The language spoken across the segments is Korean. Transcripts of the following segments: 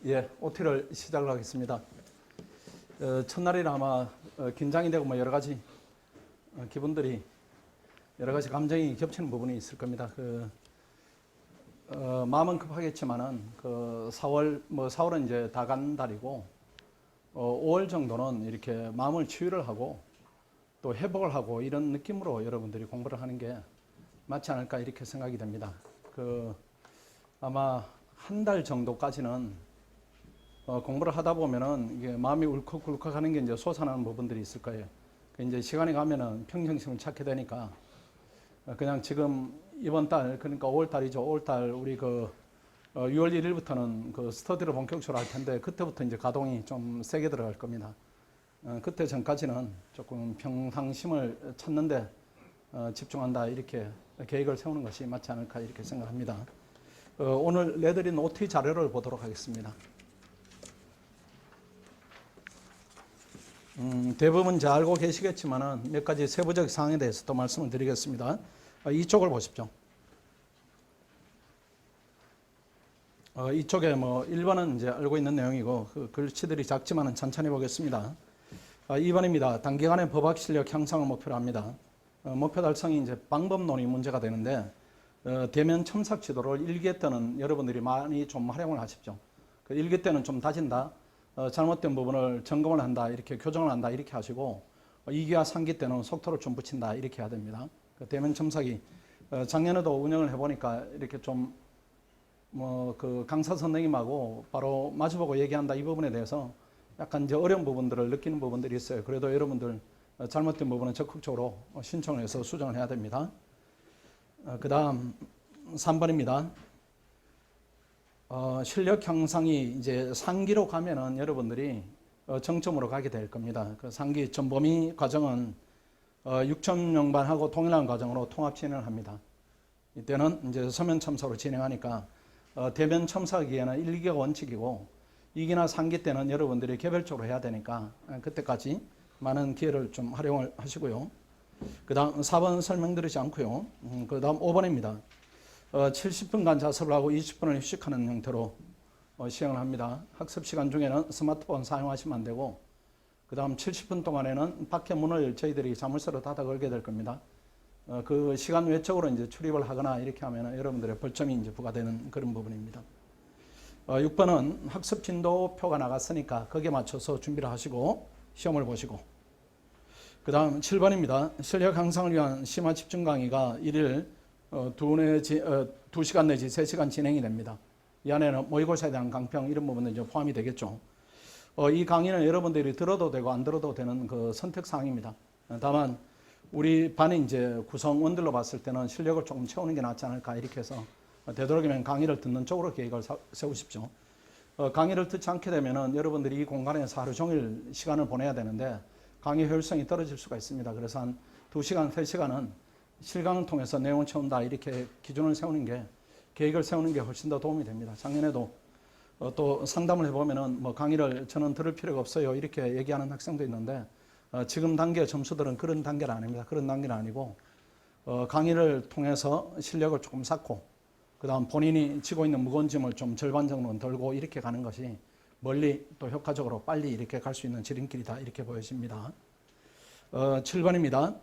예, OT를 시작을 하겠습니다. 첫날이라 아마 긴장이 되고 뭐 여러 가지 기분들이 여러 가지 감정이 겹치는 부분이 있을 겁니다. 마음은 급하겠지만은 4월은 이제 다 간 달이고 5월 정도는 이렇게 마음을 치유를 하고 또 회복을 하고 이런 느낌으로 여러분들이 공부를 하는 게 맞지 않을까 이렇게 생각이 됩니다. 아마 한 달 정도까지는 공부를 하다 보면은 이게 마음이 울컥울컥 하는 게 이제 솟아나는 부분들이 있을 거예요. 이제 시간이 가면은 평정심을 찾게 되니까 그냥 지금 이번 달, 그러니까 5월 달이죠. 5월 달 우리 6월 1일부터는 스터디를 본격적으로 할 텐데 그때부터 이제 가동이 좀 세게 들어갈 겁니다. 그때 전까지는 조금 평상심을 찾는데 집중한다 이렇게 계획을 세우는 것이 맞지 않을까 이렇게 생각합니다. 오늘 내드린 OT 자료를 보도록 하겠습니다. 대부분 이제 알고 계시겠지만은 몇 가지 세부적 사항에 대해서 또 말씀을 드리겠습니다. 이쪽을 보십시오. 이쪽에 1번은 이제 알고 있는 내용이고 글씨들이 작지만은 천천히 보겠습니다. 2번입니다. 단기간에 법학 실력 향상을 목표로 합니다. 목표 달성이 이제 방법론이 문제가 되는데 대면 첨삭 지도를 1기 때는 여러분들이 많이 좀 활용을 하십시오. 1기 때는 좀 다진다. 잘못된 부분을 점검을 한다, 이렇게 교정을 한다, 이렇게 하시고 2기와 3기 때는 속도를 좀 붙인다, 이렇게 해야 됩니다. 대면 첨삭이 작년에도 운영을 해보니까 이렇게 좀 강사 선생님하고 바로 마주보고 얘기한다 이 부분에 대해서 약간 이제 어려운 부분들을 느끼는 부분들이 있어요. 그래도 여러분들 잘못된 부분은 적극적으로 신청을 해서 수정을 해야 됩니다. 그 다음 3번입니다. 실력 향상이 이제 상기로 가면은 여러분들이 정점으로 가게 될 겁니다. 상기 전범위 과정은 6.0반하고 동일한 과정으로 통합 진행을 합니다. 이때는 이제 서면 첨삭으로 진행하니까 대면 첨삭기에는 1기가 원칙이고 2기나 3기 때는 여러분들이 개별적으로 해야 되니까 그때까지 많은 기회를 좀 활용을 하시고요. 그 다음 4번 설명드리지 않고요. 그 다음 5번입니다. 70분간 자습을 하고 20분을 휴식하는 형태로 시행을 합니다. 학습 시간 중에는 스마트폰 사용하시면 안 되고 그 다음 70분 동안에는 밖에 문을 저희들이 자물쇠로 닫아 걸게 될 겁니다. 그 시간 외적으로 이제 출입을 하거나 이렇게 하면 여러분들의 벌점이 이제 부과되는 그런 부분입니다. 6번은 학습 진도표가 나갔으니까 거기에 맞춰서 준비를 하시고 시험을 보시고 그 다음 7번입니다. 실력 향상을 위한 심화 집중 강의가 1일 2시간 내지 3시간 진행이 됩니다. 이 안에는 모의고사에 대한 강평 이런 부분도 이제 포함이 되겠죠. 이 강의는 여러분들이 들어도 되고 안 들어도 되는 선택사항입니다. 다만 우리 반의 이제 구성원들로 봤을 때는 실력을 조금 채우는 게 낫지 않을까 이렇게 해서 되도록이면 강의를 듣는 쪽으로 계획을 세우십시오. 강의를 듣지 않게 되면은 여러분들이 이 공간에서 하루 종일 시간을 보내야 되는데 강의 효율성이 떨어질 수가 있습니다. 그래서 한 2시간, 3시간은 실강을 통해서 내용을 채운다 이렇게 기준을 세우는 게 계획을 세우는 게 훨씬 더 도움이 됩니다. 작년에도 또 상담을 해보면은 강의를 저는 들을 필요가 없어요 이렇게 얘기하는 학생도 있는데 지금 단계 점수들은 그런 단계는 아닙니다. 그런 단계는 아니고 강의를 통해서 실력을 조금 쌓고 그 다음 본인이 지고 있는 무거운 짐을 좀 절반 정도는 덜고 이렇게 가는 것이 멀리 또 효과적으로 빨리 이렇게 갈 수 있는 지름길이다 이렇게 보여집니다. 7번입니다.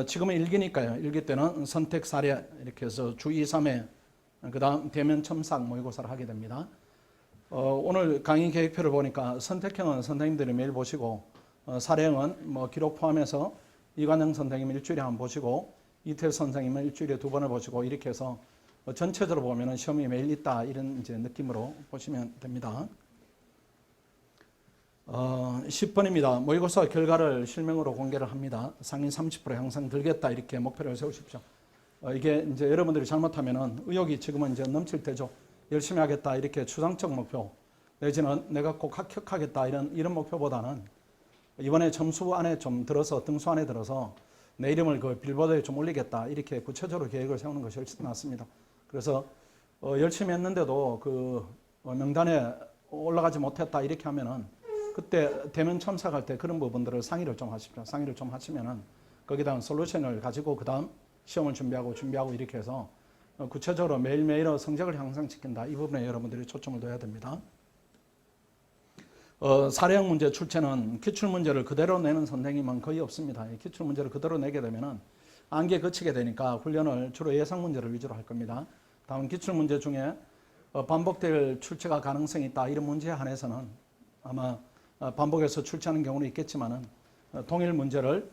지금은 1기니까요. 1기 때는 선택 사례 이렇게 해서 주 2, 3회 그 다음 대면 첨삭 모의고사를 하게 됩니다. 오늘 강의 계획표를 보니까 선택형은 선생님들이 매일 보시고 사례형은 기록 포함해서 이관영 선생님 일주일에 한 번 보시고 이태일 선생님은 일주일에 2번을 보시고 이렇게 해서 전체적으로 보면은 시험이 매일 있다 이런 이제 느낌으로 보시면 됩니다. 10번입니다. 모의고사 결과를 실명으로 공개를 합니다. 상위 30% 향상 들겠다 이렇게 목표를 세우십시오. 이게 이제 여러분들이 잘못하면은 의욕이 지금은 이제 넘칠 때죠. 열심히 하겠다 이렇게 추상적 목표 내지는 내가 꼭 합격하겠다 이런 목표보다는 이번에 점수 안에 좀 들어서 등수 안에 들어서 내 이름을 빌보드에 좀 올리겠다 이렇게 구체적으로 계획을 세우는 것이 훨씬 낫습니다. 그래서 열심히 했는데도 명단에 올라가지 못했다 이렇게 하면은 그때 대면 첨삭할 때 그런 부분들을 상의를 좀 하십시오. 상의를 좀 하시면은 거기다 솔루션을 가지고 그 다음 시험을 준비하고 이렇게 해서 구체적으로 매일매일 성적을 향상시킨다. 이 부분에 여러분들이 초점을 둬야 됩니다. 사례형 문제 출제는 기출문제를 그대로 내는 선생님은 거의 없습니다. 기출문제를 그대로 내게 되면은 암기에 그치게 되니까 훈련을 주로 예상문제를 위주로 할 겁니다. 다음 기출문제 중에 반복될 출제가 가능성이 있다 이런 문제에 한해서는 아마 반복해서 출제하는 경우는 있겠지만은 동일 문제를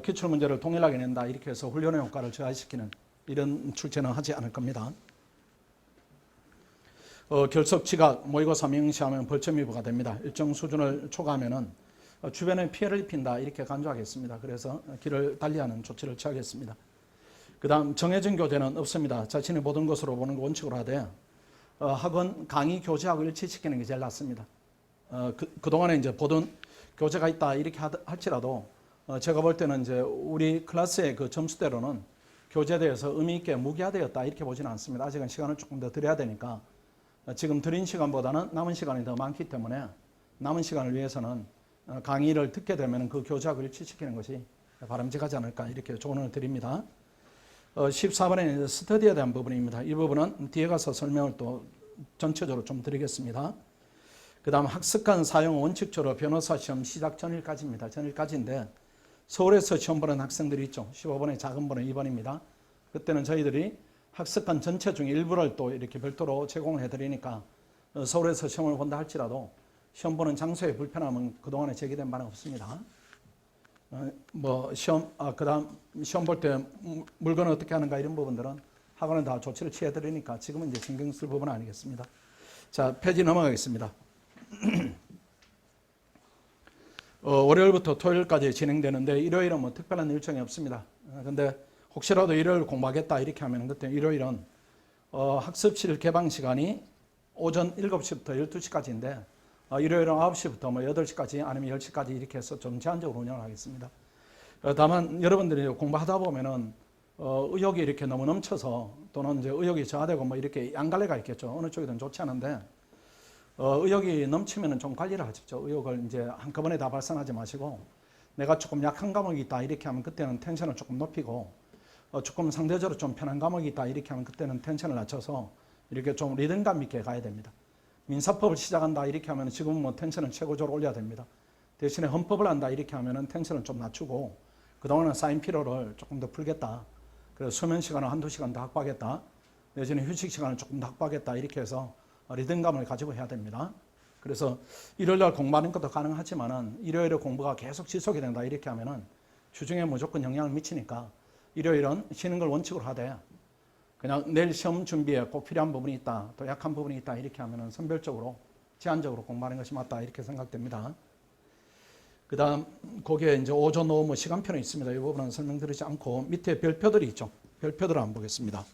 기출문제를 동일하게 낸다 이렇게 해서 훈련의 효과를 저하시키는 이런 출제는 하지 않을 겁니다. 결석, 지각, 모의고사 명시하면 벌점 위부가 됩니다. 일정 수준을 초과하면은 주변에 피해를 입힌다 이렇게 간주하겠습니다. 그래서 길을 달리하는 조치를 취하겠습니다. 그 다음 정해진 교재는 없습니다. 자신이 보던 것으로 보는 거 원칙으로 하되 학원 강의 교재하고 일치시키는 게 제일 낫습니다. 그동안에 이제 보던 교재가 있다 이렇게 할지라도 제가 볼 때는 이제 우리 클래스의 그 점수대로는 교재에 대해서 의미 있게 무기화되었다 이렇게 보지는 않습니다. 아직은 시간을 조금 더 드려야 되니까 지금 드린 시간보다는 남은 시간이 더 많기 때문에 남은 시간을 위해서는 강의를 듣게 되면 그 교재하고 일치시키는 것이 바람직하지 않을까 이렇게 조언을 드립니다. 14번에 스터디에 대한 부분입니다. 이 부분은 뒤에 가서 설명을 또 전체적으로 좀 드리겠습니다. 그 다음 학습관 사용 원칙적으로 변호사 시험 시작 전일까지입니다. 전일까지인데 서울에서 시험 보는 학생들이 있죠. 15번의 작은 번은 2번입니다. 그때는 저희들이 학습관 전체 중에 일부를 또 이렇게 별도로 제공을 해드리니까 서울에서 시험을 본다 할지라도 시험 보는 장소에 불편함은 그동안에 제기된 바는 없습니다. 그다음 시험 볼 때 물건을 어떻게 하는가 이런 부분들은 학원은 다 조치를 취해드리니까 지금은 이제 신경 쓸 부분은 아니겠습니다. 자, 페이지 넘어가겠습니다. 월요일부터 토요일까지 진행되는데 일요일은 뭐 특별한 일정이 없습니다. 근데 혹시라도 일요일 공부하겠다 이렇게 하면 그때 일요일은 학습실 개방 시간이 오전 7시부터 12시까지인데 일요일은 9시부터 뭐 8시까지 아니면 10시까지 이렇게 해서 좀 제한적으로 운영을 하겠습니다. 다만 여러분들이 공부하다 보면은 의욕이 이렇게 너무 넘쳐서 또는 이제 의욕이 저하되고 뭐 이렇게 양갈래가 있겠죠. 어느 쪽이든 좋지 않은데 의욕이 넘치면은 좀 관리를 하십시오. 의욕을 이제 한꺼번에 다 발산하지 마시고 내가 조금 약한 과목이 있다 이렇게 하면 그때는 텐션을 조금 높이고 조금 상대적으로 좀 편한 과목이 있다 이렇게 하면 그때는 텐션을 낮춰서 이렇게 좀 리듬감 있게 가야 됩니다. 민사법을 시작한다 이렇게 하면 지금 뭐 텐션을 최고적으로 올려야 됩니다. 대신에 헌법을 한다 이렇게 하면 텐션을 좀 낮추고 그동안은 쌓인 피로를 조금 더 풀겠다. 그래서 수면 시간을 한두 시간 더 확보하겠다. 내지는 휴식 시간을 조금 더 확보하겠다 이렇게 해서 리듬감을 가지고 해야 됩니다. 그래서 일요일날 공부하는 것도 가능하지만은 일요일에 공부가 계속 지속이 된다 이렇게 하면은 주중에 무조건 영향을 미치니까 일요일은 쉬는 걸 원칙으로 하되 그냥 내일 시험 준비에 꼭 필요한 부분이 있다, 또 약한 부분이 있다 이렇게 하면은 선별적으로 제한적으로 공부하는 것이 맞다 이렇게 생각됩니다. 그 다음 거기에 이제 오전 오후 뭐 시간표는 있습니다. 이 부분은 설명드리지 않고 밑에 별표들이 있죠. 별표들을 한번 보겠습니다.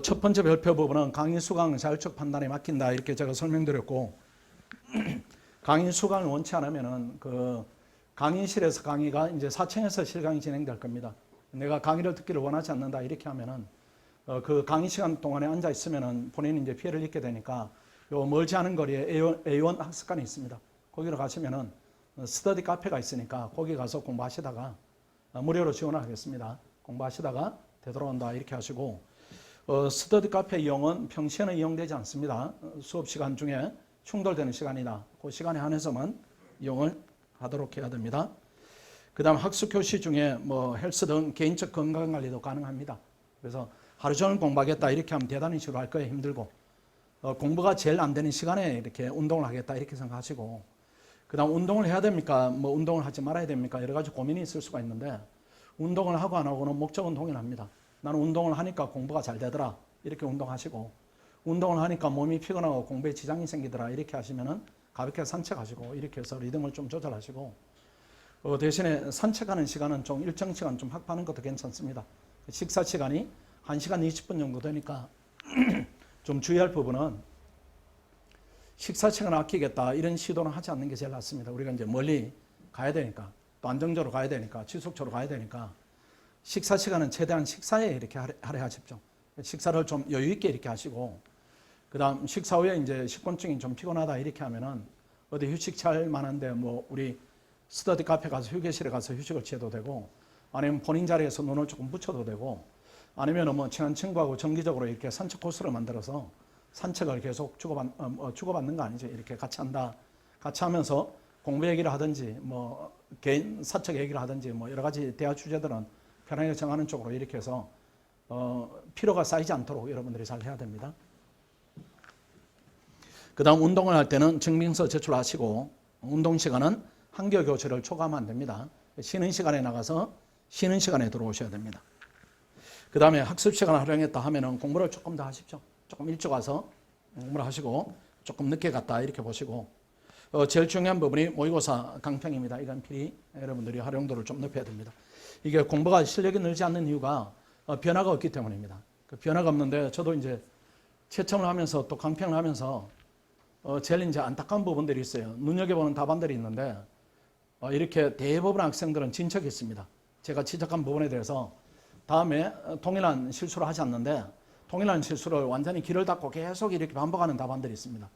첫 번째 별표 부분은 강의 수강 자율적 판단에 맡긴다 이렇게 제가 설명드렸고 강의 수강을 원치 않으면은 그 강의실에서 강의가 이제 4층에서 실강이 진행될 겁니다. 내가 강의를 듣기를 원하지 않는다 이렇게 하면은 그 강의 시간 동안에 앉아 있으면은 본인이 이제 피해를 입게 되니까 요 멀지 않은 거리에 A1 학습관이 있습니다. 거기로 가시면은 스터디 카페가 있으니까 거기 가서 공부하시다가 무료로 지원을 하겠습니다. 공부하시다가 되돌아온다 이렇게 하시고 스터디 카페 이용은 평시에는 이용되지 않습니다. 수업 시간 중에 충돌되는 시간이다. 그 시간에 한해서만 이용을 하도록 해야 됩니다. 그 다음 학습 교시 중에 뭐 헬스 등 개인적 건강 관리도 가능합니다. 그래서 하루 종일 공부하겠다 이렇게 하면 대단히 지루할 거예요. 힘들고 공부가 제일 안 되는 시간에 이렇게 운동을 하겠다 이렇게 생각하시고 그 다음 운동을 해야 됩니까? 뭐 운동을 하지 말아야 됩니까? 여러 가지 고민이 있을 수가 있는데 운동을 하고 안 하고는 목적은 동일합니다. 나는 운동을 하니까 공부가 잘 되더라 이렇게 운동하시고 운동을 하니까 몸이 피곤하고 공부에 지장이 생기더라 이렇게 하시면은 가볍게 산책하시고 이렇게 해서 리듬을 좀 조절하시고 대신에 산책하는 시간은 좀 일정 시간 좀 확보하는 것도 괜찮습니다. 식사 시간이 1시간 20분 정도 되니까 좀 주의할 부분은 식사 시간을 아끼겠다 이런 시도는 하지 않는 게 제일 낫습니다. 우리가 이제 멀리 가야 되니까 또 안정적으로 가야 되니까 지속적으로 가야 되니까 식사 시간은 최대한 식사에 이렇게 할애하십시오. 식사를 좀 여유 있게 이렇게 하시고 그 다음 식사 후에 이제 식곤증이 좀 피곤하다 이렇게 하면은 어디 휴식 취할 만한데 뭐 우리 스터디 카페 가서 휴게실에 가서 휴식을 취해도 되고 아니면 본인 자리에서 눈을 조금 붙여도 되고 아니면 뭐 친한 친구하고 정기적으로 이렇게 산책 코스를 만들어서 산책을 계속 주고받는 거 아니죠. 이렇게 같이 한다. 같이 하면서 공부 얘기를 하든지 뭐 개인 사적 얘기를 하든지 뭐 여러 가지 대화 주제들은 편하게 정하는 쪽으로 이렇게 해서 피로가 쌓이지 않도록 여러분들이 잘 해야 됩니다. 그 다음 운동을 할 때는 증빙서 제출하시고 운동 시간은 한겨 교체를 초과하면 안 됩니다. 쉬는 시간에 나가서 쉬는 시간에 들어오셔야 됩니다. 그 다음에 학습 시간을 활용했다 하면은 공부를 조금 더 하십시오. 조금 일찍 와서 공부를 하시고 조금 늦게 갔다 이렇게 보시고 제일 중요한 부분이 모의고사 강평입니다. 이건 필히 여러분들이 활용도를 좀 높여야 됩니다. 이게 공부가 실력이 늘지 않는 이유가 변화가 없기 때문입니다. 그 변화가 없는데 저도 이제 채점을 하면서 또 강평을 하면서 제일 이제 안타까운 부분들이 있어요. 눈여겨보는 답안들이 있는데 이렇게 대부분 학생들은 진척이 있습니다. 제가 지적한 부분에 대해서 다음에 동일한 실수를 하지 않는데 동일한 실수를 완전히 귀를 닫고 계속 이렇게 반복하는 답안들이 있습니다.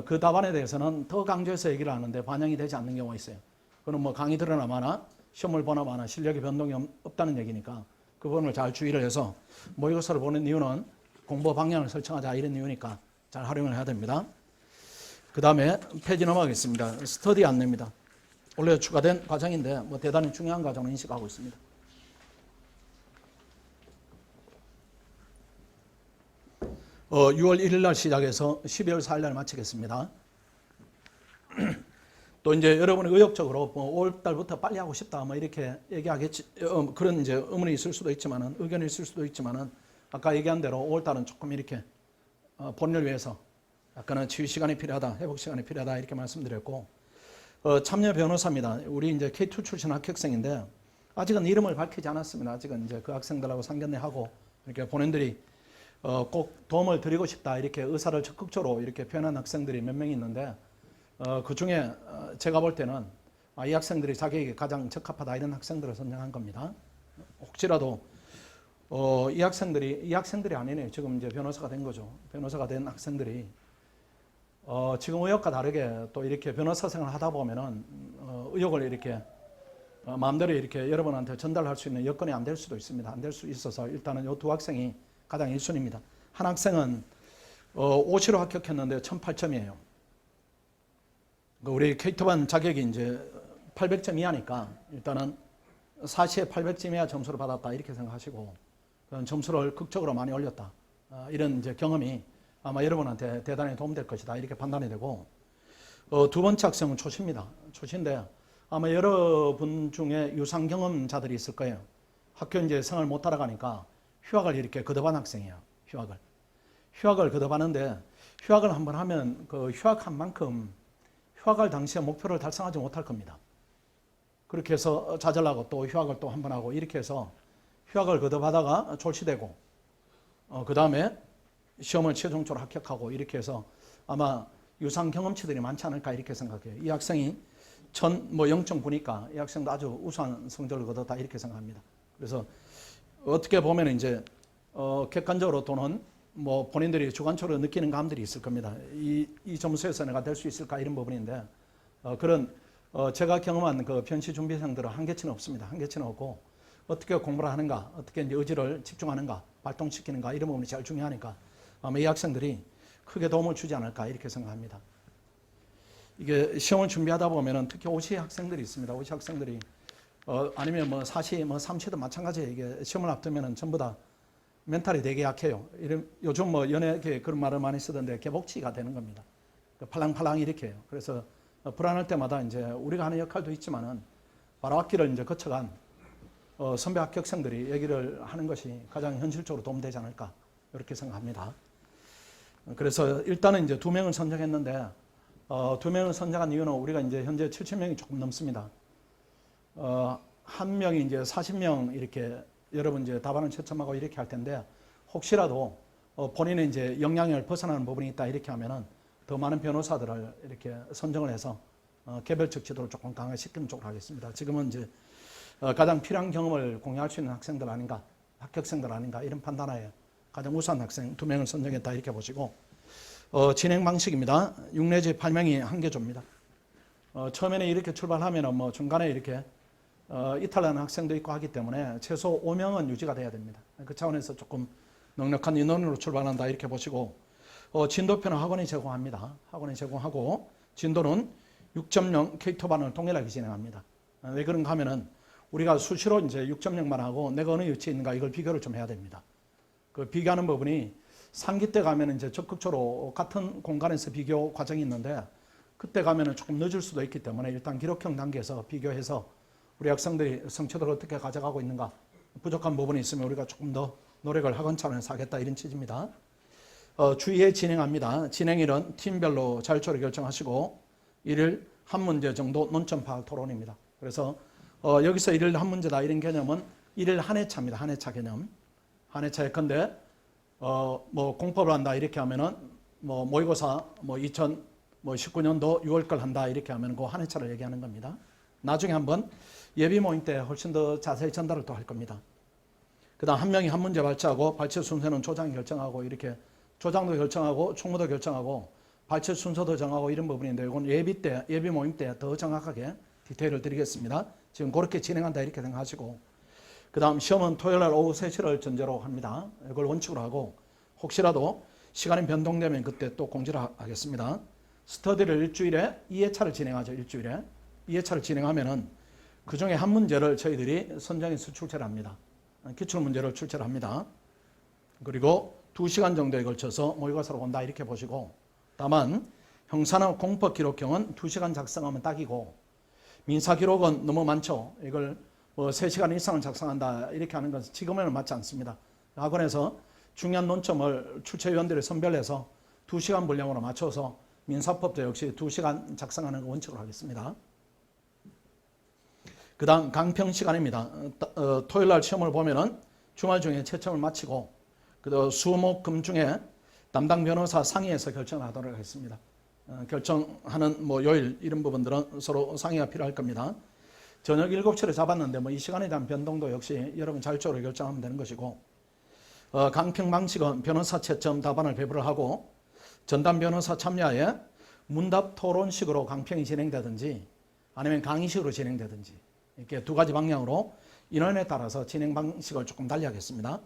그 답안에 대해서는 더 강조해서 얘기를 하는데 반영이 되지 않는 경우가 있어요. 그건 뭐 강의 들으나 마나 시험을 보나 마나 실력의 변동이 없다는 얘기니까 그 부분을 잘 주의를 해서 모의고사를 보는 이유는 공부 방향을 설정하자 이런 이유니까 잘 활용을 해야 됩니다. 그 다음에 페이지 넘어가겠습니다. 스터디 안내입니다. 원래 추가된 과정인데 뭐 대단히 중요한 과정을 인식하고 있습니다. 6월 1일 날 시작해서 12월 4일 날 마치겠습니다. 또 이제 여러분이 의욕적으로 뭐 5월 달부터 빨리 하고 싶다 뭐 이렇게 얘기하겠지 그런 이제 의문이 있을 수도 있지만은 의견이 있을 수도 있지만은 아까 얘기한 대로 5월 달은 조금 이렇게 본인을 위해서 약간은 치유 시간이 필요하다, 회복 시간이 필요하다 이렇게 말씀드렸고 참여 변호사입니다. 우리 이제 K2 출신 합격생인데 아직은 이름을 밝히지 않았습니다. 아직은 이제 그 학생들하고 상견례하고 이렇게 본인들이 꼭 도움을 드리고 싶다 이렇게 의사를 적극적으로 이렇게 표현한 학생들이 몇 명 있는데 그 중에 제가 볼 때는 이 학생들이 자기에게 가장 적합하다 이런 학생들을 선정한 겁니다. 혹시라도 이 학생들이 아니네요. 지금 이제 변호사가 된 거죠. 변호사가 된 학생들이 지금 의욕과 다르게 또 이렇게 변호사 생활을 하다 보면은 의욕을 이렇게 마음대로 이렇게 여러분한테 전달할 수 있는 여건이 안 될 수도 있습니다. 안 될 수 있어서 일단은 이 두 학생이 가장 1순위입니다. 한 학생은 5시로 합격했는데 1008점이에요. 우리 K2반 자격이 이제 800점 이하니까 일단은 4시에 800점 이하 점수를 받았다 이렇게 생각하시고 그런 점수를 극적으로 많이 올렸다. 이런 이제 경험이 아마 여러분한테 대단히 도움될 것이다 이렇게 판단이 되고 두 번째 학생은 초시입니다. 초시인데 아마 여러분 중에 유상 경험자들이 있을 거예요. 학교 이제 생활 못 따라가니까 휴학을 이렇게 거듭한 학생이에요. 휴학을 거듭하는데 휴학을 한번 하면 그 휴학한 만큼 휴학할 당시에 목표를 달성하지 못할 겁니다. 그렇게 해서 좌절하고 또 휴학을 또 한 번 하고 이렇게 해서 휴학을 거듭하다가 졸시되고 그 다음에 시험을 최종적으로 합격하고 이렇게 해서 아마 유상 경험치들이 많지 않을까 이렇게 생각해요. 이 학생이 0.9니까 이 학생도 아주 우수한 성적을 거뒀다 이렇게 생각합니다. 그래서 어떻게 보면 이제 객관적으로 또는 뭐 본인들이 주관적으로 느끼는 감들이 있을 겁니다. 이 점수에서 내가 될 수 있을까 이런 부분인데 그런 제가 경험한 그 변시 준비생들은 한계치는 없습니다. 한계치는 없고 어떻게 공부를 하는가, 어떻게 이제 의지를 집중하는가, 발동시키는가 이런 부분이 제일 중요하니까 아마 이 학생들이 크게 도움을 주지 않을까 이렇게 생각합니다. 이게 시험을 준비하다 보면은 특히 오시 학생들이 있습니다. 오시 학생들이 아니면 뭐 사시, 뭐 삼시도 마찬가지예요. 이게 시험을 앞두면은 전부 다 멘탈이 되게 약해요. 요즘 뭐 연예계 그런 말을 많이 쓰던데 개복치가 되는 겁니다. 팔랑팔랑 이렇게 해요. 그래서 불안할 때마다 이제 우리가 하는 역할도 있지만은 바로 학기를 이제 거쳐간 선배 합격생들이 얘기를 하는 것이 가장 현실적으로 도움되지 않을까 이렇게 생각합니다. 그래서 일단은 이제 2명을 선정했는데 2명을 선정한 이유는 우리가 이제 현재 70명이 조금 넘습니다. 한 명이 이제 40명 이렇게 여러분 이제 답안을 채점하고 이렇게 할 텐데 혹시라도 본인의 이제 역량을 벗어나는 부분이 있다 이렇게 하면은 더 많은 변호사들을 이렇게 선정을 해서 개별적 지도를 조금 강화시키는 쪽으로 하겠습니다. 지금은 이제 가장 필요한 경험을 공유할 수 있는 학생들 아닌가, 합격생들 아닌가 이런 판단하에 가장 우수한 학생 2명을 선정했다 이렇게 보시고 진행 방식입니다. 6 내지 8명이 한 개 줍니다. 처음에는 이렇게 출발하면은 뭐 중간에 이렇게 이탈하는 학생도 있고 하기 때문에 최소 5명은 유지가 돼야 됩니다. 그 차원에서 조금 넉넉한 인원으로 출발한다 이렇게 보시고 진도표는 학원이 제공합니다. 학원이 제공하고 진도는 6.0 K2반을 동일하게 진행합니다. 왜 그런가 하면은 우리가 수시로 이제 6.0만 하고 내가 어느 위치에 있는가 이걸 비교를 좀 해야 됩니다. 그 비교하는 부분이 3기 때 가면은 이제 적극적으로 같은 공간에서 비교 과정이 있는데 그때 가면은 조금 늦을 수도 있기 때문에 일단 기록형 단계에서 비교해서 우리 학생들이 성취도를 어떻게 가져가고 있는가 부족한 부분이 있으면 우리가 조금 더 노력을 학원 차원에서 하겠다 이런 취지입니다. 주의에 진행합니다. 진행일은 팀별로 자율적으로 결정하시고 일일 한 문제 정도 논점 파악 토론입니다. 그래서 여기서 일일 한 문제다 이런 개념은 일일 한 회차입니다. 한 회차 개념. 한 회차 예컨대 뭐 공법을 한다 이렇게 하면은 뭐 모의고사 뭐 2019년도 6월 걸 한다 이렇게 하면 그 한 회차를 얘기하는 겁니다. 나중에 한번 예비 모임 때 훨씬 더 자세히 전달을 또 할 겁니다. 그다음 한 명이 한 문제 발제하고 발제 순서는 조장이 결정하고 이렇게 조장도 결정하고 총무도 결정하고 발제 순서도 정하고 이런 부분인데 이건 예비 모임 때 더 정확하게 디테일을 드리겠습니다. 지금 그렇게 진행한다 이렇게 생각하시고 그다음 시험은 토요일 날 오후 3시를 전제로 합니다. 이걸 원칙으로 하고 혹시라도 시간이 변동되면 그때 또 공지를 하겠습니다. 스터디를 일주일에 2회차를 진행하죠. 일주일에 2회차를 진행하면은 그중에 한 문제를 저희들이 선정해서 출제를 합니다. 기출문제를 출제를 합니다. 그리고 2시간 정도에 걸쳐서 모의고사로 온다 이렇게 보시고 다만 형사나 공법 기록형은 2시간 작성하면 딱이고 민사기록은 너무 많죠. 이걸 뭐 3시간 이상을 작성한다 이렇게 하는 것은 지금에는 맞지 않습니다. 학원에서 중요한 논점을 출제위원들이 선별해서 2시간 분량으로 맞춰서 민사법도 역시 2시간 작성하는 걸 원칙으로 하겠습니다. 그 다음 강평 시간입니다. 토요일 날 시험을 보면은 주말 중에 채점을 마치고 수목 금 중에 담당 변호사 상의해서 결정하도록 하겠습니다. 결정하는 뭐 요일 이런 부분들은 서로 상의가 필요할 겁니다. 저녁 7시를 잡았는데 뭐 이 시간에 대한 변동도 역시 여러분 자율적으로 결정하면 되는 것이고 강평 방식은 변호사 채점 답안을 배부를 하고 전담 변호사 참여하에 문답 토론식으로 강평이 진행되든지 아니면 강의식으로 진행되든지 이렇게 두 가지 방향으로 인원에 따라서 진행 방식을 조금 달리하겠습니다.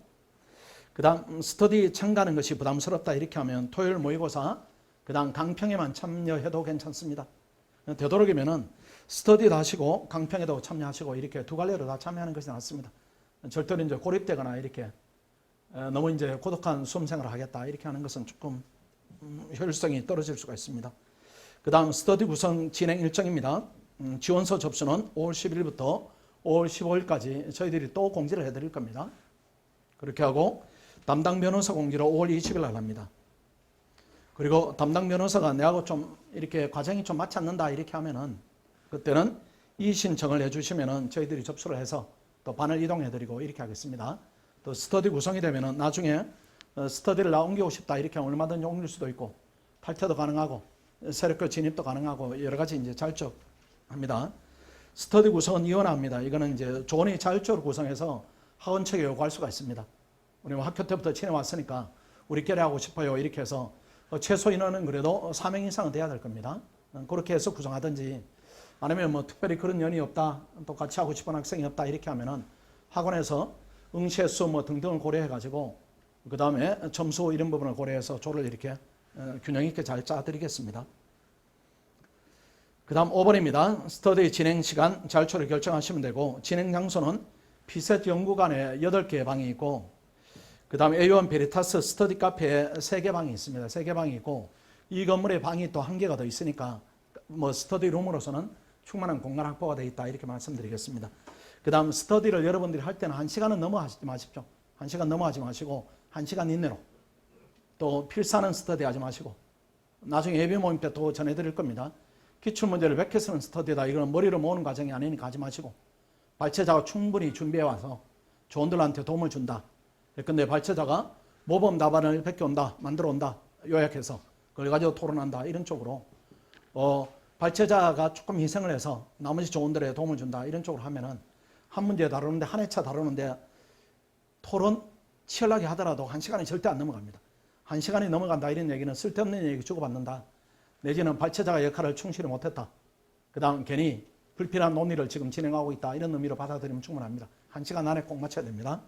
그 다음 스터디 참가하는 것이 부담스럽다 이렇게 하면 토요일 모의고사 그 다음 강평에만 참여해도 괜찮습니다. 되도록이면은 스터디도 하시고 강평에도 참여하시고 이렇게 두 갈래로 다 참여하는 것이 낫습니다. 절대로 이제 고립되거나 이렇게 너무 이제 고독한 수험생활을 하겠다 이렇게 하는 것은 조금 효율성이 떨어질 수가 있습니다. 그 다음 스터디 구성 진행 일정입니다. 지원서 접수는 5월 10일부터 5월 15일까지 저희들이 또 공지를 해드릴 겁니다. 그렇게 하고 담당 변호사 공지를 5월 20일 날 합니다. 그리고 담당 변호사가 내하고 좀 이렇게 과정이 좀 맞지 않는다 이렇게 하면은 그때는 이 신청을 해주시면은 저희들이 접수를 해서 또 반을 이동해드리고 이렇게 하겠습니다. 또 스터디 구성이 되면은 나중에 스터디를 옮기고 싶다 이렇게 하면 얼마든지 옮길 수도 있고 탈퇴도 가능하고 세력교 진입도 가능하고 여러 가지 이제 자율적합니다. 스터디 구성은 이원화합니다. 이거는 이제 조원이 자율적으로 구성해서 학원 측에 요구할 수가 있습니다. 우리 학교 때부터 지내왔으니까 우리끼리 하고 싶어요 이렇게 해서 최소 인원은 그래도 4명 이상은 돼야 될 겁니다. 그렇게 해서 구성하든지 아니면 뭐 특별히 그런 연이 없다 또 같이 하고 싶은 학생이 없다 이렇게 하면은 학원에서 응시횟수 뭐 등등을 고려해 가지고 그 다음에 점수 이런 부분을 고려해서 조를 이렇게 균형 있게 잘 짜드리겠습니다. 그 다음 5번입니다. 스터디 진행 시간 자율적으로 결정하시면 되고 진행 장소는 피셋 연구관에 8개의 방이 있고 그 다음에 A1 베리타스 스터디 카페에 3개 방이 있습니다. 3개 방이 있고 이 건물에 방이 또 1개가 더 있으니까 뭐 스터디 룸으로서는 충분한 공간 확보가 되어 있다 이렇게 말씀드리겠습니다. 그 다음 스터디를 여러분들이 할 때는 1시간은 넘어가지 마십시오. 1시간 넘어가지 마시고 1시간 이내로 또 필사는 스터디 하지 마시고 나중에 예비 모임 때 또 전해드릴 겁니다. 기출문제를 100개 쓰는 스터디다. 이거는 머리로 모으는 과정이 아니니까 하지 마시고 발제자가 충분히 준비해 와서 조원들한테 도움을 준다. 근데 발제자가 모범 답안을 100개 온다. 만들어 온다. 요약해서 그걸 가지고 토론한다. 이런 쪽으로 발제자가 조금 희생을 해서 나머지 조원들에 도움을 준다. 이런 쪽으로 하면은 한 문제 다루는데 한 회차 다루는데 토론 치열하게 하더라도 1시간이 절대 안 넘어갑니다. 1시간이 넘어간다 이런 얘기는 쓸데없는 얘기 주고받는다. 내지는 발제자가 역할을 충실히 못했다. 그 다음 괜히 불필요한 논의를 지금 진행하고 있다. 이런 의미로 받아들이면 충분합니다. 1시간 안에 꼭 맞춰야 됩니다.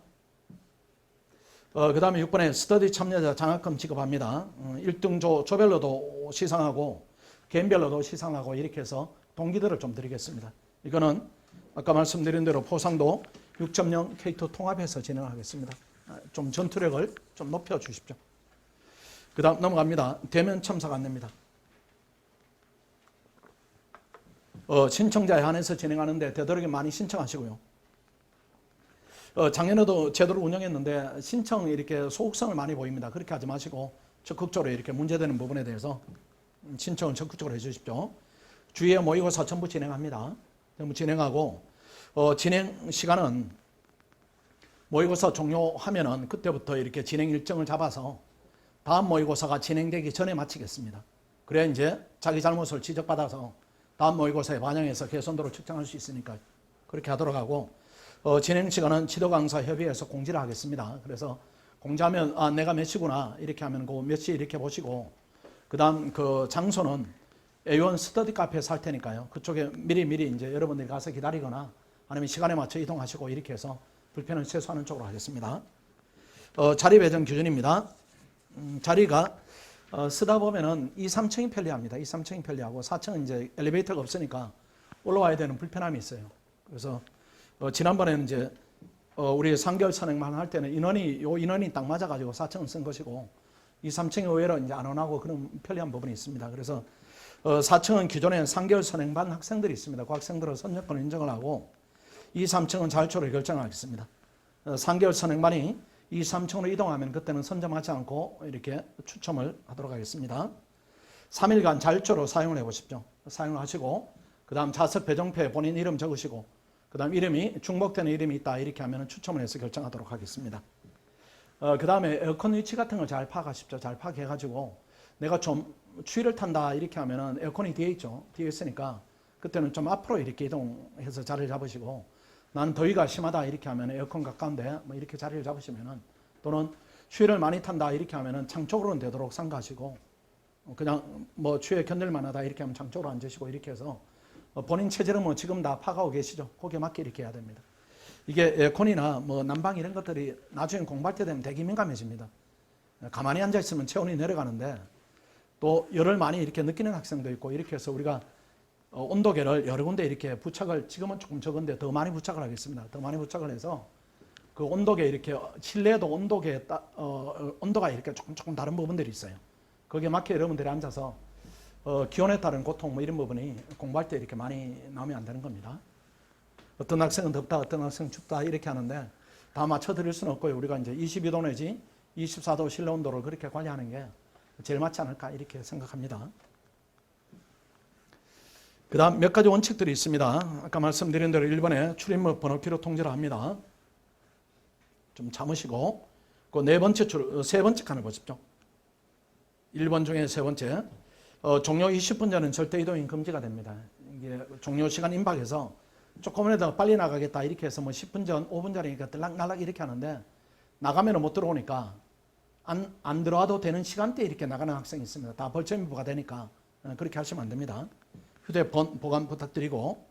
그 다음에 6번에 스터디 참여자 장학금 지급합니다. 1등조 조별로도 시상하고 개인별로도 시상하고 이렇게 해서 동기들을 좀 드리겠습니다. 이거는 아까 말씀드린 대로 포상도 6.0 K2 통합해서 진행하겠습니다. 좀 전투력을 좀 높여 주십시오. 그 다음 넘어갑니다. 대면 참석 안내입니다. 신청자에 한해서 진행하는데 되도록이면 많이 신청하시고요. 작년에도 제도를 운영했는데 신청이 이렇게 소극성을 많이 보입니다. 그렇게 하지 마시고 적극적으로 이렇게 문제되는 부분에 대해서 신청을 적극적으로 해주십시오. 주위에 모의고사 전부 진행합니다. 전부 진행하고 진행 시간은 모의고사 종료하면은 그때부터 이렇게 진행 일정을 잡아서 다음 모의고사가 진행되기 전에 마치겠습니다. 그래야 이제 자기 잘못을 지적받아서 다음 모의고사에 반영해서 개선도를 측정할 수 있으니까 그렇게 하도록 하고 진행 시간은 지도강사 협의회에서 공지를 하겠습니다. 그래서 공지하면 내가 몇 시구나 이렇게 하면 그 몇 시 이렇게 보시고 그 다음 그 장소는 A1 스터디 카페에서 할 테니까요. 그쪽에 미리 이제 여러분들이 가서 기다리거나 아니면 시간에 맞춰 이동하시고 이렇게 해서 불편을 최소화하는 쪽으로 하겠습니다. 자리 배정 기준입니다. 자리가 쓰다 보면은 2, 3층이 편리합니다. 2, 3층이 편리하고 4층은 이제 엘리베이터가 없으니까 올라와야 되는 불편함이 있어요. 그래서 지난번에는 이제 우리 3개월 선행만 할 때는 인원이 딱 맞아가지고 4층을 쓴 것이고 2, 3층이 의외로 이제 안 원하고 그런 편리한 부분이 있습니다. 그래서 4층은 기존에 3개월 선행반 학생들이 있습니다. 그 학생들은 선정권을 인정을 하고 2, 3층은 자율적으로 결정하겠습니다. 3개월 선행반이 2, 3층으로 이동하면 그때는 선점하지 않고 이렇게 추첨을 하도록 하겠습니다. 3일간 자율적으로 사용을 해보십시오. 사용을 하시고 그 다음 좌석 배정표에 본인 이름 적으시고 그 다음 이름이 중복되는 이름이 있다 이렇게 하면 추첨을 해서 결정하도록 하겠습니다. 그 다음에 에어컨 위치 같은 걸 잘 파악하십시오. 잘 파악해가지고 내가 좀 추위를 탄다 이렇게 하면은 에어컨이 뒤에 있죠. 뒤에 있으니까 그때는 좀 앞으로 이렇게 이동해서 자리를 잡으시고 나는 더위가 심하다 이렇게 하면 에어컨 가까운데 뭐 이렇게 자리를 잡으시면은 또는 추위를 많이 탄다 이렇게 하면은 창 쪽으로는 되도록 삼가시고 그냥 뭐 추위에 견딜만 하다 이렇게 하면 창 쪽으로 앉으시고 이렇게 해서 본인 체질은 뭐 지금 다 파악하고 계시죠. 거기에 맞게 이렇게 해야 됩니다. 이게 에어컨이나 뭐 난방 이런 것들이 나중에 공부할 때 되면 되게 민감해집니다. 가만히 앉아 있으면 체온이 내려가는데 또 열을 많이 이렇게 느끼는 학생도 있고 이렇게 해서 우리가 온도계를 여러 군데 이렇게 부착을 지금은 조금 적은데 더 많이 부착을 하겠습니다. 더 많이 부착을 해서 그 온도계 이렇게 실내에도 온도계 온도가 이렇게 조금 다른 부분들이 있어요. 거기에 맞게 여러분들이 앉아서 기온에 따른 고통 뭐 이런 부분이 공부할 때 이렇게 많이 나오면 안 되는 겁니다. 어떤 학생은 덥다, 어떤 학생은 춥다 이렇게 하는데 다 맞춰 드릴 수는 없고요. 우리가 이제 22도 내지 24도 실내 온도를 그렇게 관리하는 게 제일 맞지 않을까 이렇게 생각합니다. 그 다음 몇 가지 원칙들이 있습니다. 아까 말씀드린 대로 1번에 출입문 번호키로 통제를 합니다. 좀 참으시고 그 세 번째 칸을 보십시오. 1번 중에 세 번째 종료 20분 전은 절대 이동이 금지가 됩니다. 이게 종료 시간 임박해서 조금이라도 빨리 나가겠다 이렇게 해서 뭐 10분 전, 5분 전이니까 들락날락 이렇게 하는데 나가면 못 들어오니까 안 들어와도 되는 시간대에 이렇게 나가는 학생이 있습니다. 다 벌점이 부과되니까 그렇게 하시면 안 됩니다. 휴대폰 보관 부탁드리고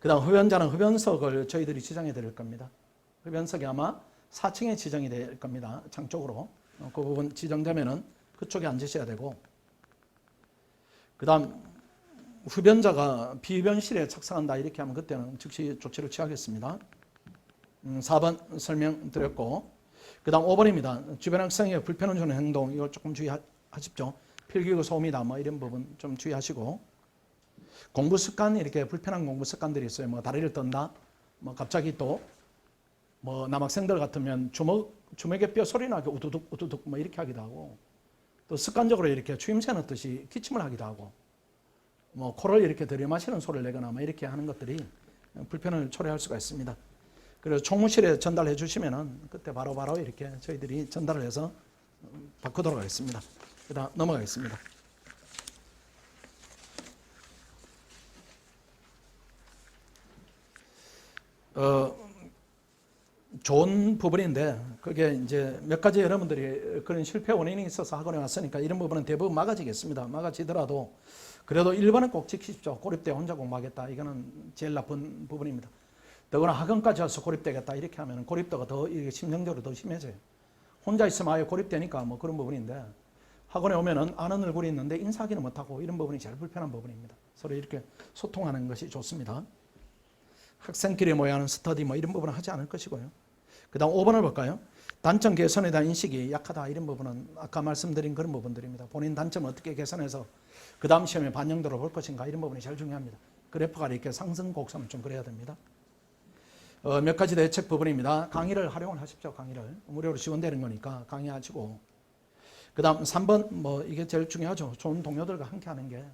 그 다음 흡연자는 흡연석을 저희들이 지정해 드릴 겁니다. 흡연석이 아마 4층에 지정이 될 겁니다. 창 쪽으로. 그 부분 지정되면은 그쪽에 앉으셔야 되고 그 다음 흡연자가 비흡연실에 착석한다 이렇게 하면 그때는 즉시 조치를 취하겠습니다. 4번 설명드렸고 그 다음 5번입니다. 주변 학생의 불편을 주는 행동 이걸 조금 주의하십시오. 필기구 소음이다 뭐 이런 부분 좀 주의하시고 공부 습관 이렇게 불편한 공부 습관들이 있어요. 뭐 다리를 떤다 뭐 갑자기 또 뭐 남학생들 같으면 주먹에 뼈 소리 나게 우두둑 우두둑 뭐 이렇게 하기도 하고 또 습관적으로 이렇게 추임새 넣듯이 기침을 하기도 하고 뭐 코를 이렇게 들이마시는 소리를 내거나 뭐 이렇게 하는 것들이 불편을 초래할 수가 있습니다. 그래서 총무실에 전달해 주시면은 그때 바로바로 이렇게 저희들이 전달을 해서 바꾸도록 하겠습니다. 그다음 넘어가겠습니다. 좋은 부분인데 그게 이제 몇 가지 여러분들이 그런 실패 원인이 있어서 학원에 왔으니까 이런 부분은 대부분 막아지겠습니다. 막아지더라도 그래도 1번은 꼭 지키십시오. 고립돼 혼자 공부하겠다. 이거는 제일 나쁜 부분입니다. 더구나 학원까지 와서 고립되겠다. 이렇게 하면 고립도가 더 심정적으로 더 심해져요. 혼자 있으면 아예 고립되니까 뭐 그런 부분인데, 학원에 오면은 아는 얼굴이 있는데 인사하기는 못하고 이런 부분이 제일 불편한 부분입니다. 서로 이렇게 소통하는 것이 좋습니다. 학생끼리 모여 하는 스터디 뭐 이런 부분은 하지 않을 것이고요. 그 다음 5번을 볼까요? 단점 개선에 대한 인식이 약하다. 이런 부분은 아까 말씀드린 그런 부분들입니다. 본인 단점을 어떻게 개선해서 그 다음 시험에 반영도를 볼 것인가, 이런 부분이 제일 중요합니다. 그래프가 이렇게 상승 곡선을 좀 그려야 됩니다. 몇 가지 대책 부분입니다. 강의를 활용을 하십시오. 강의를 무료로 지원되는 거니까 강의하시고, 그 다음 3번 뭐 이게 제일 중요하죠. 좋은 동료들과 함께 하는 게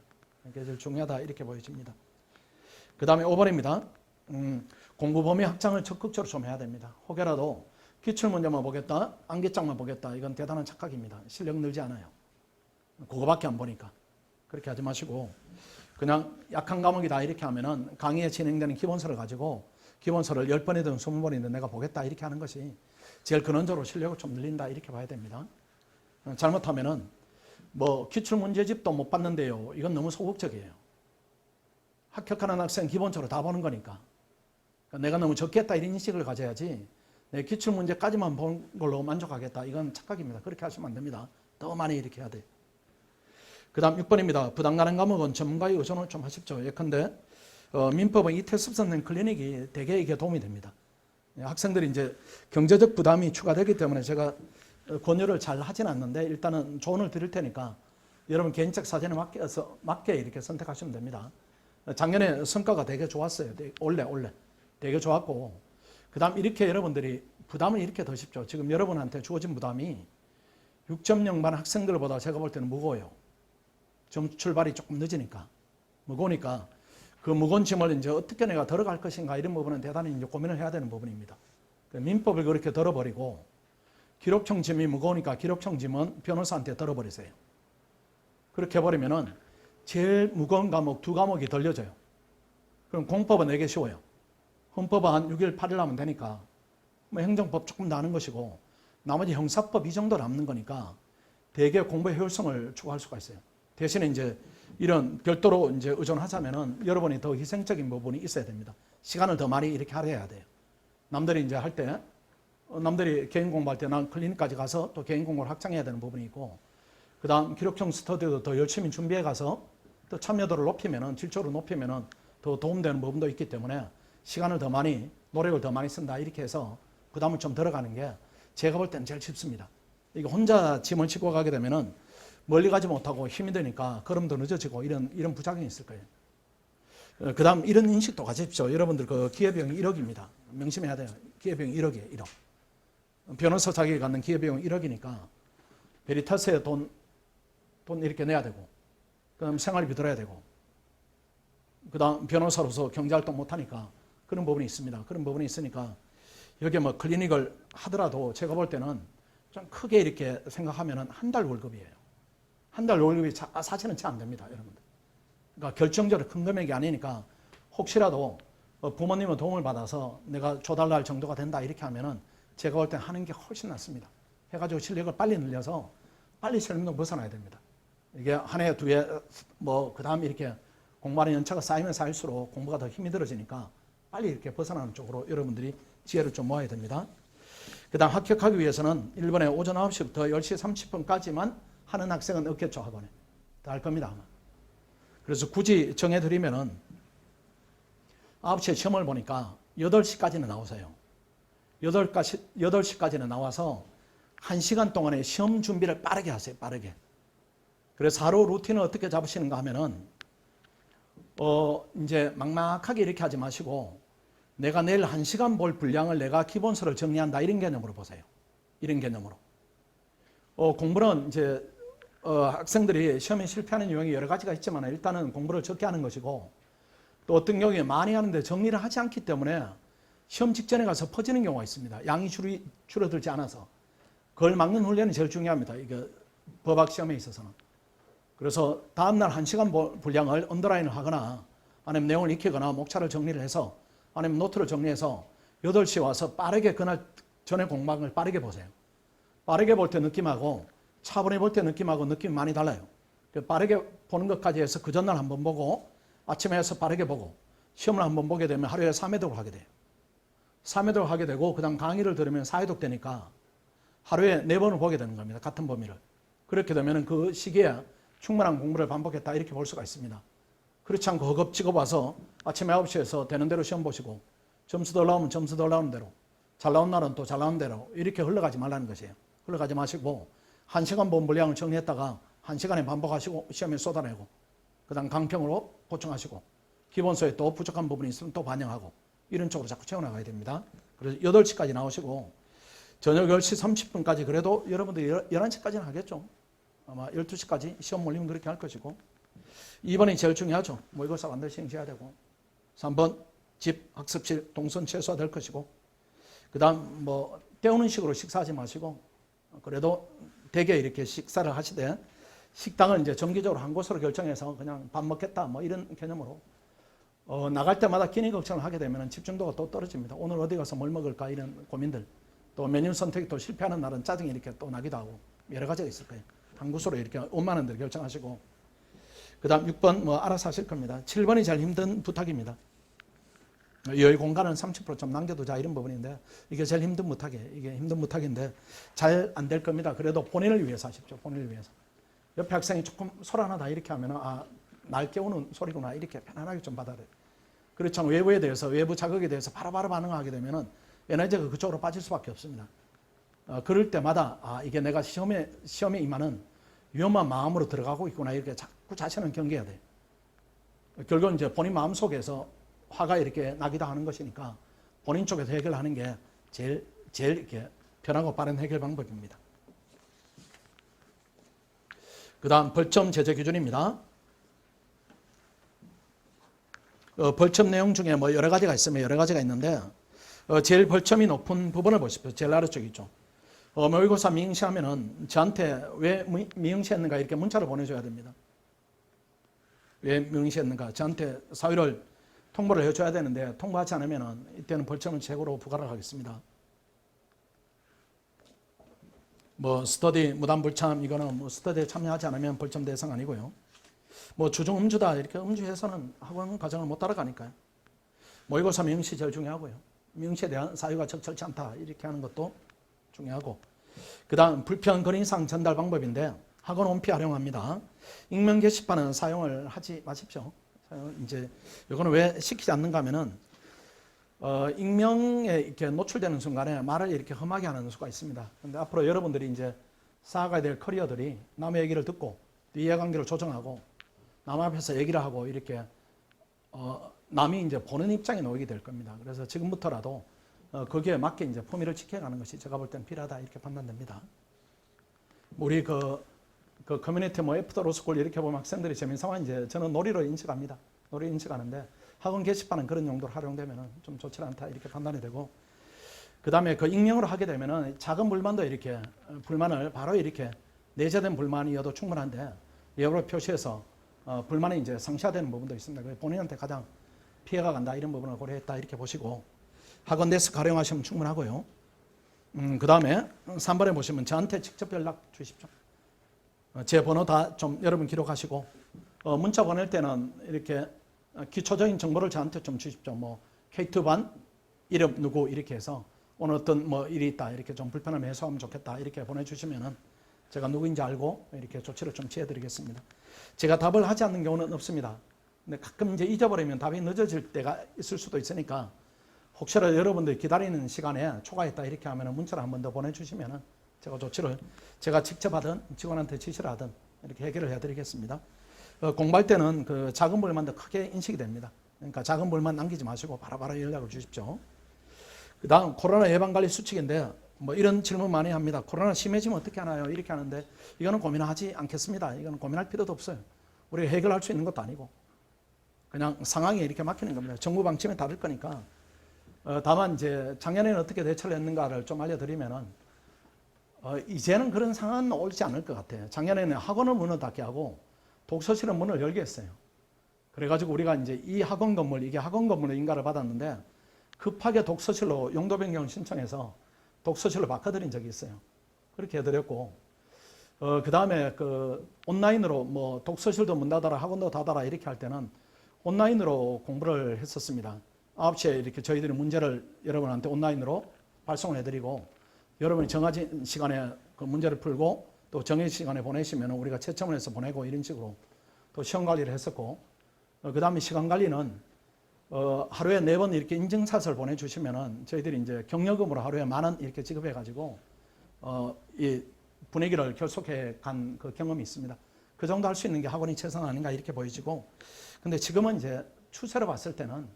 이게 제일 중요하다, 이렇게 보여집니다. 그 다음에 5번입니다. 공부 범위 확장을 적극적으로 좀 해야 됩니다. 혹여라도 기출문제만 보겠다, 암기장만 보겠다, 이건 대단한 착각입니다. 실력 늘지 않아요. 그거밖에 안 보니까. 그렇게 하지 마시고 그냥 약한 과목이다 이렇게 하면은 강의에 진행되는 기본서를 가지고 기본서를 10번이든 20번이든 내가 보겠다 이렇게 하는 것이 제일 근원적으로 실력을 좀 늘린다, 이렇게 봐야 됩니다. 잘못하면은 뭐 기출문제집도 못 봤는데요, 이건 너무 소극적이에요. 합격하는 학생 기본적으로 다 보는 거니까. 내가 너무 적게 했다 이런 인식을 가져야지, 내 기출문제까지만 본 걸로 만족하겠다, 이건 착각입니다. 그렇게 하시면 안 됩니다. 더 많이 이렇게 해야 돼요. 그 다음 6번입니다. 부담 가는 과목은 전문가의 의존을 좀 하십시오. 예컨대 민법은 이태습선생 클리닉이 되게 이게 도움이 됩니다. 학생들이 이제 경제적 부담이 추가되기 때문에 제가 권유를 잘 하진 않는데, 일단은 조언을 드릴 테니까 여러분 개인적 사정에 맞게 이렇게 선택하시면 됩니다. 작년에 성과가 되게 좋았어요. 올해 되게 좋았고, 그 다음 이렇게 여러분들이 부담을 이렇게 더십시오. 지금 여러분한테 주어진 부담이 6.0반 학생들보다 제가 볼 때는 무거워요. 점 출발이 조금 늦으니까, 무거우니까 그 무거운 짐을 이제 어떻게 내가 덜어갈 것인가, 이런 부분은 대단히 이제 고민을 해야 되는 부분입니다. 민법을 그렇게 덜어버리고, 기록형 짐이 무거우니까 기록형 짐은 변호사한테 덜어버리세요. 그렇게 해버리면은 제일 무거운 과목 2과목이 덜려져요. 그럼 공법은 되게 쉬워요. 헌법은 한 6일, 8일 하면 되니까, 뭐 행정법 조금 나는 것이고, 나머지 형사법 이 정도 남는 거니까 되게 공부의 효율성을 추구할 수가 있어요. 대신에 이제 이런 별도로 이제 의존하자면은 여러분이 더 희생적인 부분이 있어야 됩니다. 시간을 더 많이 이렇게 할애해야 돼요. 남들이 이제 할 때, 남들이 개인 공부할 때 난 클리닉까지 가서 또 개인 공부를 확장해야 되는 부분이 있고, 그 다음 기록형 스터디도 더 열심히 준비해 가서 또 참여도를 높이면은, 질적으로 높이면은 더 도움되는 부분도 있기 때문에 시간을 더 많이, 노력을 더 많이 쓴다, 이렇게 해서 부담을 좀 덜어가는 게 제가 볼 때는 제일 쉽습니다. 이거 혼자 짐을 싣고 가게 되면은 멀리 가지 못하고 힘이 드니까 걸음도 늦어지고 이런 부작용이 있을 거예요. 그 다음 이런 인식도 가지십시오. 여러분들 그 기회비용이 1억입니다. 명심해야 돼요. 기회비용이 1억이에요. 1억. 변호사 자격이 갖는 기회비용이 1억이니까 베리타스에 돈 이렇게 내야 되고, 그다음 생활비 들어야 되고, 그다음 변호사로서 경제활동 못하니까 그런 부분이 있습니다. 그런 부분이 있으니까 여기에 뭐 클리닉을 하더라도 제가 볼 때는 좀 크게 이렇게 생각하면은 한 달 월급이에요. 한 달 월급이 사실은 채 안 됩니다, 여러분들. 그러니까 결정적으로 큰 금액이 아니니까 혹시라도 부모님의 도움을 받아서 내가 줘달라 할 정도가 된다, 이렇게 하면은 제가 볼 때 하는 게 훨씬 낫습니다. 해가지고 실력을 빨리 늘려서 빨리 실명도 벗어나야 됩니다. 이게 한 해, 두 해, 뭐 그 다음 이렇게 공부하는 연차가 쌓이면 쌓일수록 공부가 더 힘이 들어지니까 빨리 이렇게 벗어나는 쪽으로 여러분들이 지혜를 좀 모아야 됩니다. 그 다음 합격하기 위해서는 1번에 오전 9시부터 10시 30분까지만 하는 학생은 없겠죠, 학원에. 다 할 겁니다, 아마. 그래서 굳이 정해드리면은 9시에 시험을 보니까 8시까지는 나오세요. 8시까지는 나와서 1시간 동안에 시험 준비를 빠르게 하세요, 빠르게. 그래서 하루 루틴을 어떻게 잡으시는가 하면은, 이제 막막하게 이렇게 하지 마시고, 내가 내일 1시간 볼 분량을 내가 기본서를 정리한다, 이런 개념으로 보세요. 이런 개념으로. 공부는 이제, 학생들이 시험에 실패하는 유형이 여러 가지가 있지만 일단은 공부를 적게 하는 것이고, 또 어떤 경우에 많이 하는데 정리를 하지 않기 때문에 시험 직전에 가서 퍼지는 경우가 있습니다. 양이 줄어들지 않아서. 그걸 막는 훈련이 제일 중요합니다. 이게 법학 시험에 있어서는. 그래서 다음날 1시간 분량을 언더라인을 하거나 아니면 내용을 익히거나 목차를 정리를 해서 아니면 노트를 정리해서 8시에 와서 빠르게 그날 전에 공부한 걸 빠르게 보세요. 빠르게 볼 때 느낌하고 차분히 볼 때 느낌하고 느낌이 많이 달라요. 빠르게 보는 것까지 해서 그 전날 한번 보고 아침에 해서 빠르게 보고 시험을 한번 보게 되면 하루에 3회독을 하게 돼요. 3회독을 하게 되고 그 다음 강의를 들으면 4회독 되니까 하루에 4번을 보게 되는 겁니다. 같은 범위를. 그렇게 되면 그 시기에 충분한 공부를 반복했다 이렇게 볼 수가 있습니다. 그렇지 않고 허겁지겁 와서 아침 9시에서 되는 대로 시험 보시고 점수 덜 나오면 점수 덜 나오는 대로 잘 나온 날은 또 잘 나온 대로 이렇게 흘러가지 말라는 것이에요. 흘러가지 마시고 1시간 본 분량을 정리했다가 1시간에 반복하시고 시험에 쏟아내고 그 다음 강평으로 보충하시고 기본서에 또 부족한 부분이 있으면 또 반영하고 이런 쪽으로 자꾸 채워나가야 됩니다. 그래서 8시까지 나오시고 저녁 10시 30분까지 그래도 여러분들이 11시까지는 하겠죠. 아마 12시까지 시험 몰리면 그렇게 할 것이고 2번이 제일 중요하죠. 모의고사 반드시 시행해야 되고 3번 집, 학습실, 동선 최소화될 것이고 그 다음 뭐 때우는 식으로 식사하지 마시고 그래도 대개 이렇게 식사를 하시되 식당을 이제 정기적으로 한 곳으로 결정해서 그냥 밥 먹겠다 뭐 이런 개념으로 나갈 때마다 기니 걱정을 하게 되면 집중도가 또 떨어집니다. 오늘 어디 가서 뭘 먹을까 이런 고민들 또 메뉴 선택이 또 실패하는 날은 짜증이 이렇게 또 나기도 하고 여러 가지가 있을 거예요. 한 곳으로 이렇게 온만한 데를 결정하시고 그 다음 6번 뭐 알아서 하실 겁니다. 7번이 제일 힘든 부탁입니다. 여유 공간은 30% 좀 남겨두자 이런 부분인데 이게 제일 힘든 부탁이에요. 이게 힘든 부탁인데 잘 안 될 겁니다. 그래도 본인을 위해서 하십시오. 본인을 위해서. 옆에 학생이 조금 소란하다 이렇게 하면 날 깨우는 소리구나 이렇게 편안하게 좀 받아들여요. 그렇지 않고 외부에 대해서 외부 자극에 대해서 바로바로 반응하게 되면 에너지가 그쪽으로 빠질 수밖에 없습니다. 그럴 때마다 이게 내가 시험에 임하는 위험한 마음으로 들어가고 있구나 이렇게 자꾸 자신은 경계해야 돼요. 결국은 이제 본인 마음속에서 화가 이렇게 나기도 하는 것이니까 본인 쪽에서 해결하는 게 제일 이렇게 편하고 빠른 해결 방법입니다. 그 다음 벌점 제재 기준입니다. 벌점 내용 중에 뭐 여러 가지가 있으면 여러 가지가 있는데 제일 벌점이 높은 부분을 보십시오. 제일 아래쪽 있죠. 모의고사 미응시하면은 저한테 왜 미응시했는가 이렇게 문자를 보내줘야 됩니다. 왜 미응시했는가 저한테 사유를 통보를 해줘야 되는데 통보하지 않으면은 이때는 벌점을 최고로 부과를 하겠습니다. 뭐 스터디 무단불참 이거는 뭐 스터디에 참여하지 않으면 벌점 대상 아니고요. 뭐 주중 음주다 이렇게 음주해서는 학원 과정을 못 따라가니까요. 모의고사 미응시 제일 중요하고요. 미응시에 대한 사유가 적절치 않다 이렇게 하는 것도 중요하고 그 다음 불편 건의사항 전달 방법인데 학원 온피 활용합니다. 익명 게시판은 사용을 하지 마십시오. 이제 이거는 왜 시키지 않는가 하면은 익명에 이렇게 노출되는 순간에 말을 이렇게 험하게 하는 수가 있습니다. 근데 앞으로 여러분들이 이제 쌓아가야 될 커리어들이 남의 얘기를 듣고 이해관계를 조정하고 남 앞에서 얘기를 하고 이렇게 남이 이제 보는 입장에 놓이게 될 겁니다. 그래서 지금부터라도 거기에 맞게 이제 품위를 지켜가는 것이 제가 볼 땐 필요하다 이렇게 판단됩니다. 우리 그 커뮤니티 뭐 애프터 로스쿨 이렇게 보면 학생들이 재미삼아 이제 저는 놀이로 인식합니다. 놀이 인식하는데 학원 게시판은 그런 용도로 활용되면 좀 좋지 않다 이렇게 판단이 되고 그 다음에 그 익명으로 하게 되면 작은 불만도 이렇게 불만을 바로 이렇게 내재된 불만이어도 충분한데 예로 표시해서 불만이 이제 상쇄되는 부분도 있습니다. 본인한테 가장 피해가 간다 이런 부분을 고려했다 이렇게 보시고 학원 데스크 활용하시면 충분하고요. 그 다음에 3번에 보시면 저한테 직접 연락 주십시오. 제 번호 다 좀 여러분 기록하시고 문자 보낼 때는 이렇게 기초적인 정보를 저한테 좀 주십시오. 뭐 K2반 이름 누구 이렇게 해서 오늘 어떤 뭐 일이 있다 이렇게 좀 불편함을 해소하면 좋겠다 이렇게 보내주시면은 제가 누구인지 알고 이렇게 조치를 좀 취해드리겠습니다. 제가 답을 하지 않는 경우는 없습니다. 근데 가끔 이제 잊어버리면 답이 늦어질 때가 있을 수도 있으니까 혹시라도 여러분들이 기다리는 시간에 초과했다 이렇게 하면 문자를 한 번 더 보내주시면은 제가 조치를 제가 직접 하든 직원한테 지시를 하든 이렇게 해결을 해드리겠습니다. 공부할 때는 그 작은 불만도 크게 인식이 됩니다. 그러니까 작은 불만 남기지 마시고 바로바로 연락을 주십시오. 그 다음 코로나 예방관리 수칙인데 뭐 이런 질문 많이 합니다. 코로나 심해지면 어떻게 하나요? 이렇게 하는데 이거는 고민하지 않겠습니다. 이거는 고민할 필요도 없어요. 우리가 해결할 수 있는 것도 아니고 그냥 상황이 이렇게 막히는 겁니다. 정부 방침에 다를 거니까. 다만 이제 작년에는 어떻게 대처를 했는가를 좀 알려드리면은 이제는 그런 상황은 오지 않을 것 같아요. 작년에는 학원을 문을 닫게 하고 독서실은 문을 열게 했어요. 그래가지고 우리가 이제 이 학원 건물, 이게 학원 건물의 인가를 받았는데 급하게 독서실로 용도 변경 신청해서 독서실로 바꿔드린 적이 있어요. 그렇게 해드렸고, 그 다음에 그 온라인으로 뭐 독서실도 문 닫아라, 학원도 닫아라 이렇게 할 때는 온라인으로 공부를 했었습니다. 9시에 이렇게 저희들이 문제를 여러분한테 온라인으로 발송을 해드리고 여러분이 정해진 시간에 그 문제를 풀고 또 정해진 시간에 보내시면 우리가 채점을 해서 보내고 이런 식으로 또 시험 관리를 했었고, 그 다음에 시간 관리는 하루에 4번 이렇게 인증샷을 보내주시면은 저희들이 이제 경력금으로 하루에 10,000원 이렇게 지급해가지고 이 분위기를 결속해 간 그 경험이 있습니다. 그 정도 할 수 있는 게 학원이 최선 아닌가 이렇게 보여지고, 근데 지금은 이제 추세로 봤을 때는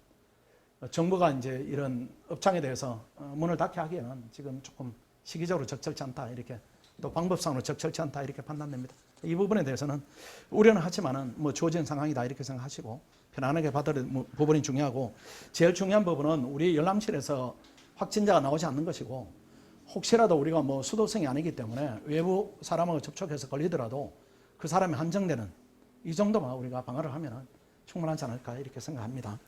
정부가 이제 이런 업장에 대해서 문을 닫게 하기에는 지금 조금 시기적으로 적절치 않다, 이렇게 또 방법상으로 적절치 않다 이렇게 판단됩니다. 이 부분에 대해서는 우려는 하지만은 뭐 주어진 상황이다 이렇게 생각하시고 편안하게 받아들이는 부분이 중요하고, 제일 중요한 부분은 우리 열람실에서 확진자가 나오지 않는 것이고, 혹시라도 우리가 뭐 수도성이 아니기 때문에 외부 사람하고 접촉해서 걸리더라도 그 사람이 한정되는 이 정도만 우리가 방어를 하면 충분하지 않을까 이렇게 생각합니다.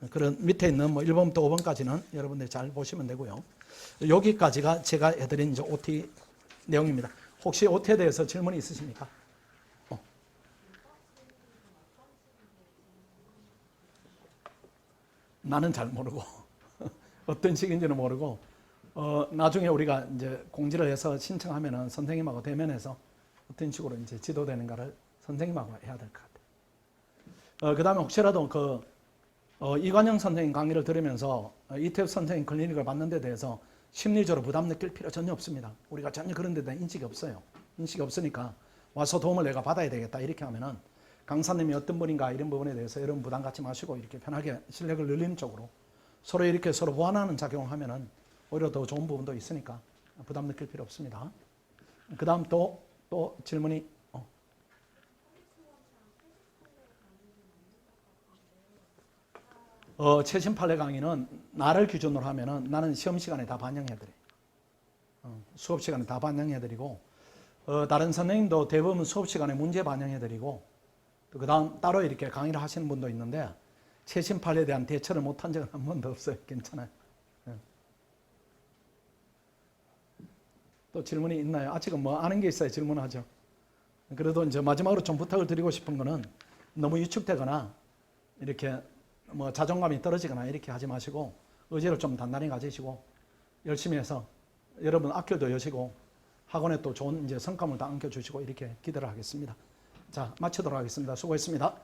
그런 밑에 있는 뭐 1번부터 5번까지는 여러분들이 잘 보시면 되고요. 여기까지가 제가 해드린 이제 OT 내용입니다. 혹시 OT에 대해서 질문이 있으십니까? 나는 잘 모르고 어떤 식인지는 모르고 나중에 우리가 이제 공지를 해서 신청하면은 선생님하고 대면해서 어떤 식으로 이제 지도되는가를 선생님하고 해야 될 것 같아요. 그 다음에 혹시라도 이관영 선생님 강의를 들으면서 이태우 선생님 클리닉을 받는 데 대해서 심리적으로 부담 느낄 필요 전혀 없습니다. 우리가 전혀 그런 데 대한 인식이 없어요. 인식이 없으니까 와서 도움을 내가 받아야 되겠다 이렇게 하면은 강사님이 어떤 분인가 이런 부분에 대해서 여러분 부담 갖지 마시고 이렇게 편하게 실력을 늘리는 쪽으로 서로 이렇게 서로 보완하는 작용을 하면은 오히려 더 좋은 부분도 있으니까 부담 느낄 필요 없습니다. 그 다음 또 질문이 최신 판례 강의는 나를 기준으로 하면은 나는 시험 시간에 다 반영해드려요. 수업 시간에 다 반영해드리고, 다른 선생님도 대부분 수업 시간에 문제 반영해드리고, 그 다음 따로 이렇게 강의를 하시는 분도 있는데 최신 판례에 대한 대처를 못한 적은 한 번도 없어요. 괜찮아요. 또 질문이 있나요? 아직은 뭐 아는 게 있어야 질문하죠. 그래도 이제 마지막으로 좀 부탁을 드리고 싶은 거는 너무 위축되거나 이렇게 뭐 자존감이 떨어지거나 이렇게 하지 마시고 의지를 좀 단단히 가지시고 열심히 해서 여러분 앞길도 여시고 학원에 또 좋은 이제 성과물도 안겨주시고 이렇게 기대를 하겠습니다. 자, 마치도록 하겠습니다. 수고했습니다.